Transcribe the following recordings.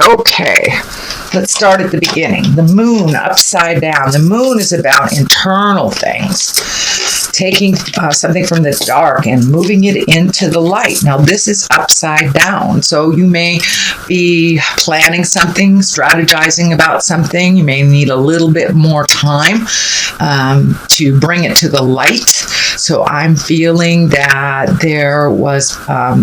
Okay, let's start at the beginning. The moon upside down. The moon is about internal things, taking something from the dark and moving it into the light. Now, this is upside down, so you may be planning something, strategizing about something. You may need a little bit more time to bring it to the light. So I'm feeling that there was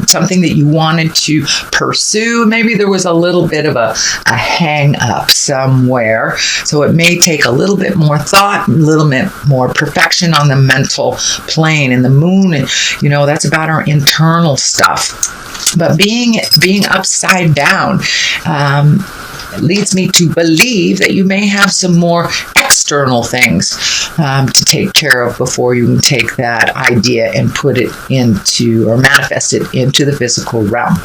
something that you wanted to pursue. Maybe there was a little bit of a hang up somewhere. So it may take a little bit more thought, a little bit more perfection on the mental plane. And the moon, you know, that's about our internal stuff. But being upside down leads me to believe that you may have some more external things to take care of before you can take that idea and put it into, or manifest it into the physical realm.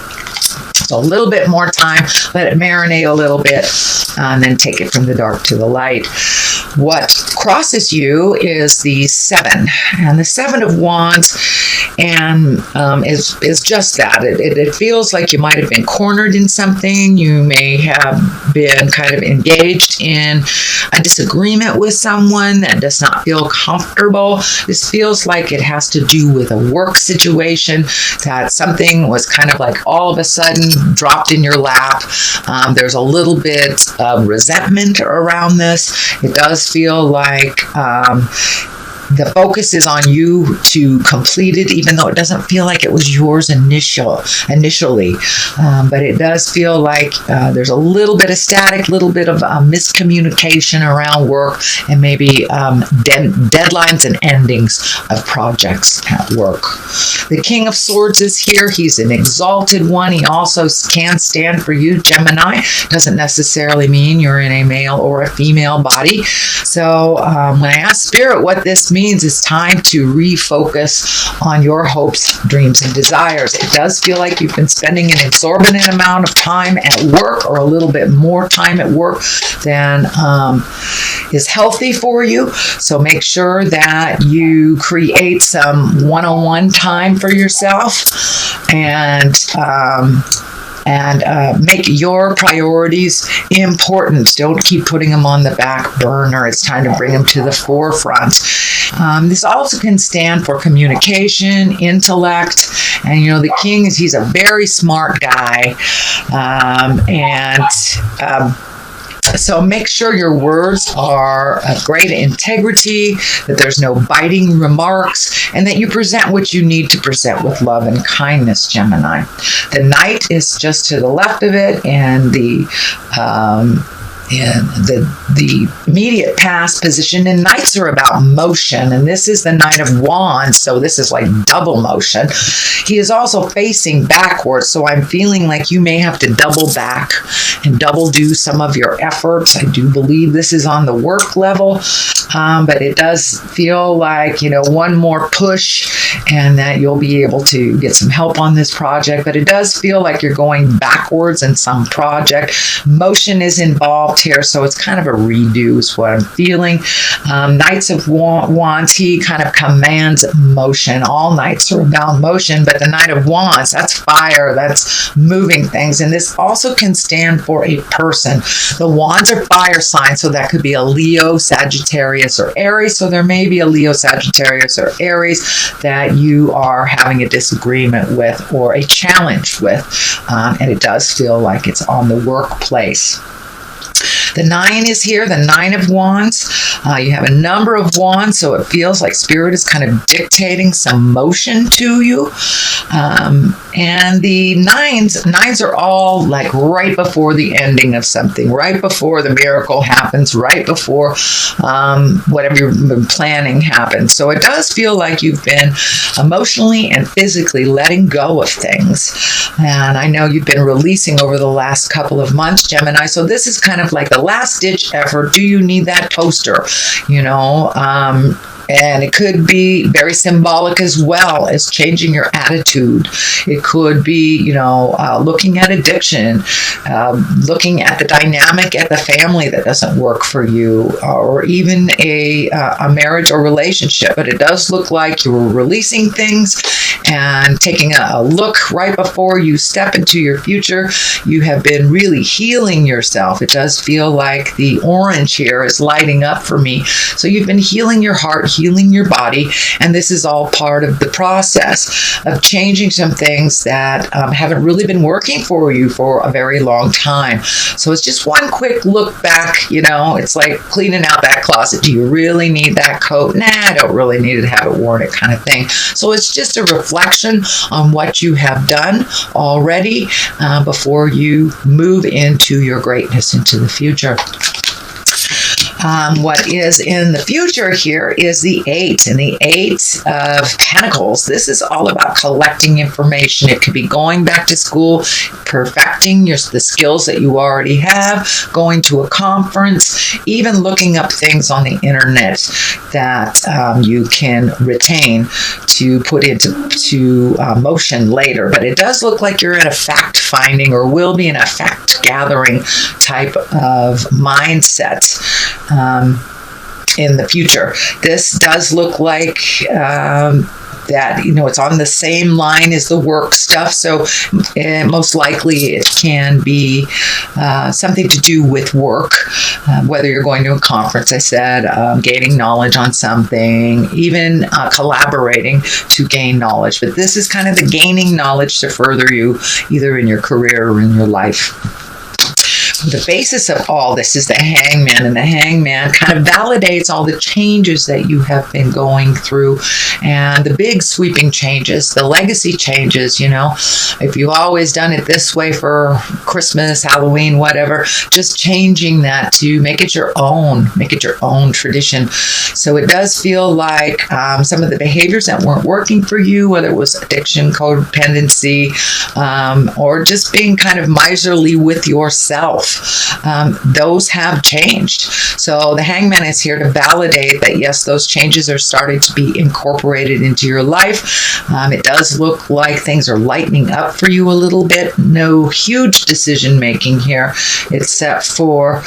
So a little bit more time, let it marinate a little bit, and then take it from the dark to the light. What crosses you is the 7, and the 7 of Wands, and is just that. It feels like you might have been cornered in something. You may have been kind of engaged in a disagreement with someone that does not feel comfortable. This feels like it has to do with a work situation, that something was kind of like all of a sudden dropped in your lap. There's a little bit of resentment around this. It does feel like the focus is on you to complete it, even though it doesn't feel like it was yours initially. But it does feel like there's a little bit of static, little bit of miscommunication around work, and maybe deadlines and endings of projects at work. The King of Swords is here. He's an exalted one. He also can stand for you, Gemini. Doesn't necessarily mean you're in a male or a female body. So when I ask Spirit what this means, it's time to refocus on your hopes, dreams, and desires. It does feel like you've been spending an exorbitant amount of time at work, or a little bit more time at work than is healthy for you. So make sure that you create some one-on-one time for yourself, and make your priorities important. Don't keep putting them on the back burner. It's time to bring them to the forefront. This also can stand for communication, intellect, and you know, the King he's a very smart guy, so make sure your words are of great integrity, that there's no biting remarks, and that you present what you need to present with love and kindness, Gemini. The Knight is just to the left of it, and the immediate past position, and Knights are about motion, and this is the Knight of Wands, so this is like double motion. He is also facing backwards, so I'm feeling like you may have to double back and double do some of your efforts. I do believe this is on the work level, but it does feel like, you know, one more push and that you'll be able to get some help on this project, but it does feel like you're going backwards in some project. Motion is involved here, so it's kind of a redo is what I'm feeling. Knights of Wands, he kind of commands motion. All Knights are about motion, but the Knight of Wands, that's fire, that's moving things, and this also can stand for a person. The Wands are fire signs, so that could be a Leo, Sagittarius, or Aries, so there may be a Leo, Sagittarius, or Aries that you are having a disagreement with or a challenge with, and it does feel like it's on the workplace. The 9 is here, the 9 of Wands. You have a number of wands, so it feels like Spirit is kind of dictating some motion to you. And the nines are all like right before the ending of something, right before the miracle happens, right before whatever you've been planning happens. So it does feel like you've been emotionally and physically letting go of things. And I know you've been releasing over the last couple of months, Gemini. So this is kind of like the last ditch effort. Do you need that poster? You know, and it could be very symbolic as well as changing your attitude. It could be, you know, looking at addiction, looking at the dynamic at the family that doesn't work for you, or even a marriage or relationship. But it does look like you're releasing things and taking a look right before you step into your future. You have been really healing yourself. It does feel like the orange here is lighting up for me. So you've been healing your heart, healing your body, and this is all part of the process of changing some things that haven't really been working for you for a very long time. So it's just one quick look back, you know, it's like cleaning out that closet. Do you really need that coat? Nah, I don't really need to have it worn, it kind of thing. So it's just a reflection on what you have done already before you move into your greatness into the future. What is in the future here is the 8, and the 8 of Pentacles. This is all about collecting information. It could be going back to school, perfecting the skills that you already have, going to a conference, even looking up things on the internet that you can retain to put into motion later. But it does look like you're in a fact-finding, or will be in a fact-gathering type of mindset in the future. This does look like that, you know, it's on the same line as the work stuff. So most likely it can be something to do with work, whether you're going to a conference, I said, gaining knowledge on something, even collaborating to gain knowledge. But this is kind of the gaining knowledge to further you either in your career or in your life. The basis of all this is the Hangman, and the Hangman kind of validates all the changes that you have been going through, and the big sweeping changes, the legacy changes. You know, if you've always done it this way for Christmas, Halloween, whatever, just changing that to make it your own tradition. So it does feel like some of the behaviors that weren't working for you, whether it was addiction, codependency, or just being kind of miserly with yourself, those have changed. So the Hangman is here to validate that, yes, those changes are starting to be incorporated into your life. It does look like things are lightening up for you a little bit. No huge decision making here, except for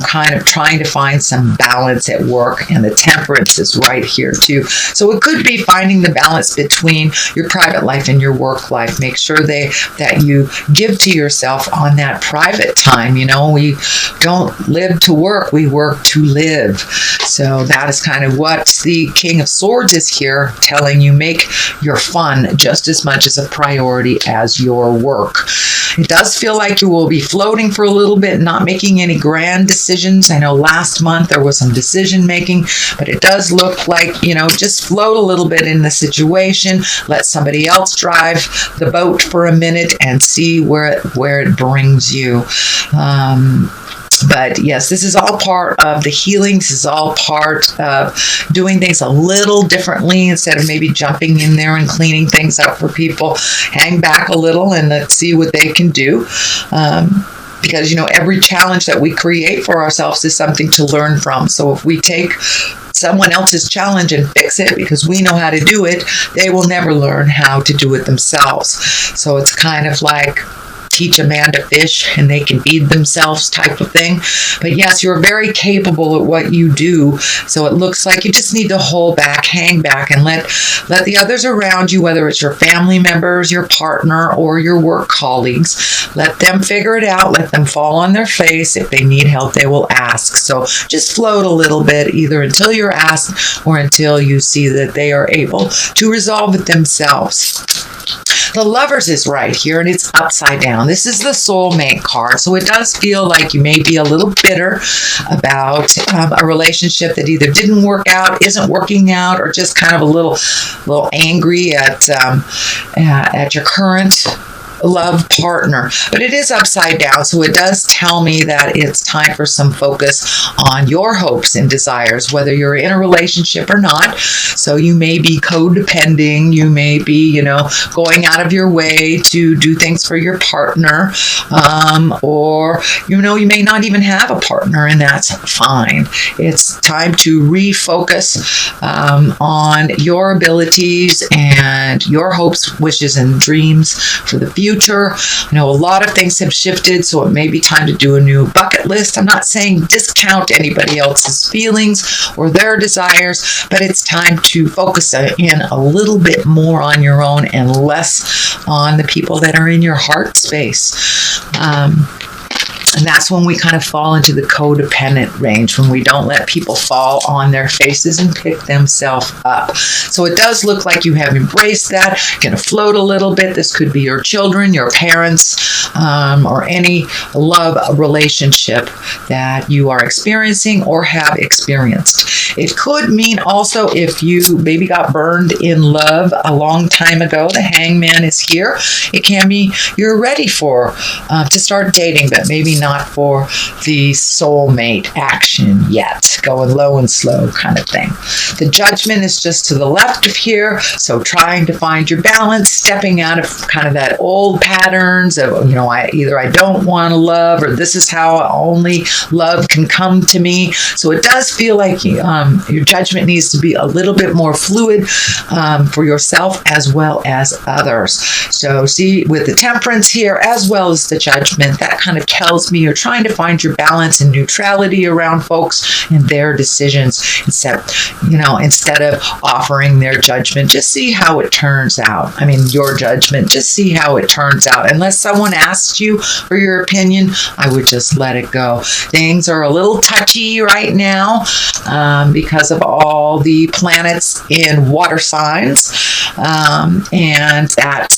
kind of trying to find some balance at work, and the Temperance is right here too. So it could be finding the balance between your private life and your work life. Make sure that you give to yourself on that private time. You know, we don't live to work, we work to live. So that is kind of what the King of Swords is here telling you. Make your fun just as much as a priority as your work. It does feel like you will be floating for a little bit, not making any grand decisions. I know last month there was some decision making, but it does look like, you know, just float a little bit in the situation. Let somebody else drive the boat for a minute and see where it brings you. But yes, this is all part of the healing. This is all part of doing things a little differently instead of maybe jumping in there and cleaning things up for people. Hang back a little and let's see what they can do. Because, you know, every challenge that we create for ourselves is something to learn from. So if we take someone else's challenge and fix it because we know how to do it, they will never learn how to do it themselves. So it's kind of like teach a man to fish and they can feed themselves type of thing. But yes, you're very capable at what you do. So it looks like you just need to hold back, hang back, and let the others around you, whether it's your family members, your partner, or your work colleagues, let them figure it out. Let them fall on their face. If they need help, they will ask. So just float a little bit, either until you're asked or until you see that they are able to resolve it themselves. The Lovers is right here, and it's upside down. This is the soulmate card, so it does feel like you may be a little bitter about a relationship that either didn't work out, isn't working out, or just kind of a little angry at your current love partner. But it is upside down, so it does tell me that it's time for some focus on your hopes and desires, whether you're in a relationship or not. So you may be codepending, you may be, you know, going out of your way to do things for your partner, or, you know, you may not even have a partner, and that's fine. It's time to refocus on your abilities and your hopes, wishes, and dreams for the future. future. I know a lot of things have shifted, so it may be time to do a new bucket list. I'm not saying discount anybody else's feelings or their desires, but it's time to focus in a little bit more on your own and less on the people that are in your heart space. And that's when we kind of fall into the codependent range, when we don't let people fall on their faces and pick themselves up. So it does look like you have embraced that. You're going to float a little bit. This could be your children, your parents, or any love relationship that you are experiencing or have experienced. It could mean also if you maybe got burned in love a long time ago, the Hangman is here. It can be you're ready to start dating, but maybe not for the soulmate action yet. Going low and slow kind of thing. The Judgment is just to the left of here, so trying to find your balance, stepping out of kind of that old patterns of, I don't want to love, or this is how only love can come to me. So it does feel like your judgment needs to be a little bit more fluid for yourself as well as others. So see, with the Temperance here as well as the Judgment, that kind of tells me you're trying to find your balance and neutrality around folks and their decisions, instead of offering their judgment. Just see how it turns out. I mean, your judgment, just see how it turns out. Unless someone asks you for your opinion, I would just let it go. Things are a little touchy right now because of all the planets in water signs, and that,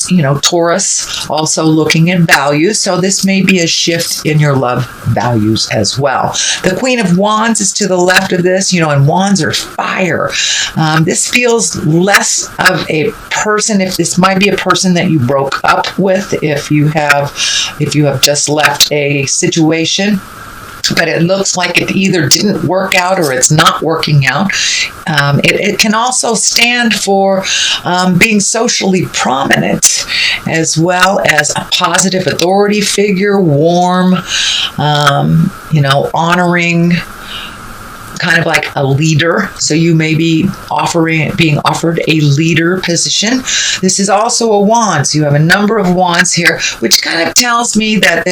Taurus also looking at values. So this may be a shift in your love values as well. The Queen of Wands is to the left of this, and wands are fire. This feels less of a person. If this might be a person that you broke up with, if you have just left a situation, but it looks like it either didn't work out or it's not working out. It can also stand for being socially prominent, as well as a positive authority figure, warm, honoring, kind of like a leader. So you may be being offered a leader position. This is also a wand. So you have a number of wands here, which kind of tells me that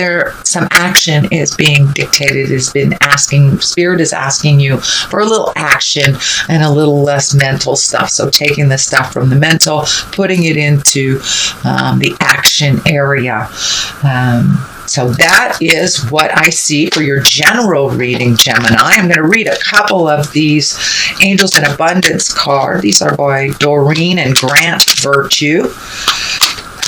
some action is being dictated, Spirit is asking you for a little action and a little less mental stuff. So taking the stuff from the mental, putting it into the action area. So that is what I see for your general reading, Gemini. I'm going to read a couple of these Angels in Abundance cards. These are by Doreen and Grant Virtue.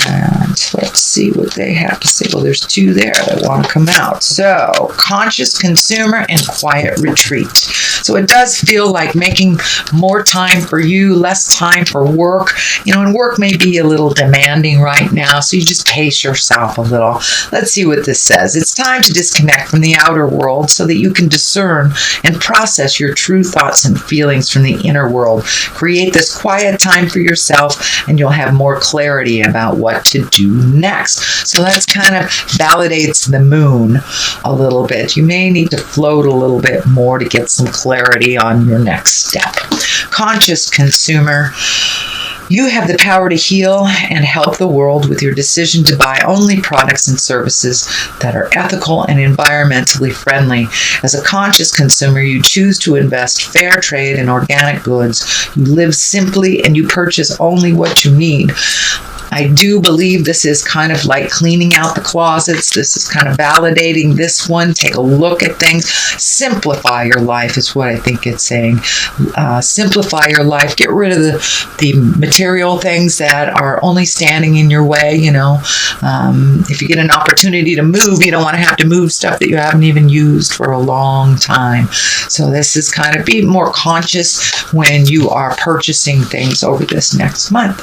And let's see what they have to say. Well, there's two there that want to come out. So, conscious consumer and quiet retreat. So it does feel like making more time for you, less time for work. And work may be a little demanding right now, so you just pace yourself a little. Let's see what this says. It's time to disconnect from the outer world so that you can discern and process your true thoughts and feelings from the inner world. Create this quiet time for yourself, and you'll have more clarity about what to do next. So that's kind of validates the moon a little bit. You may need to float a little bit more to get some clarity on your next step. Conscious consumer. You have the power to heal and help the world with your decision to buy only products and services that are ethical and environmentally friendly. As a conscious consumer, you choose to invest fair trade in organic goods. You live simply and you purchase only what you need. I do believe this is kind of like cleaning out the closets. This is kind of validating this one. Take a look at things. Simplify your life is what I think it's saying. Simplify your life. Get rid of the material things that are only standing in your way. If you get an opportunity to move, you don't want to have to move stuff that you haven't even used for a long time. So this is kind of be more conscious when you are purchasing things over this next month.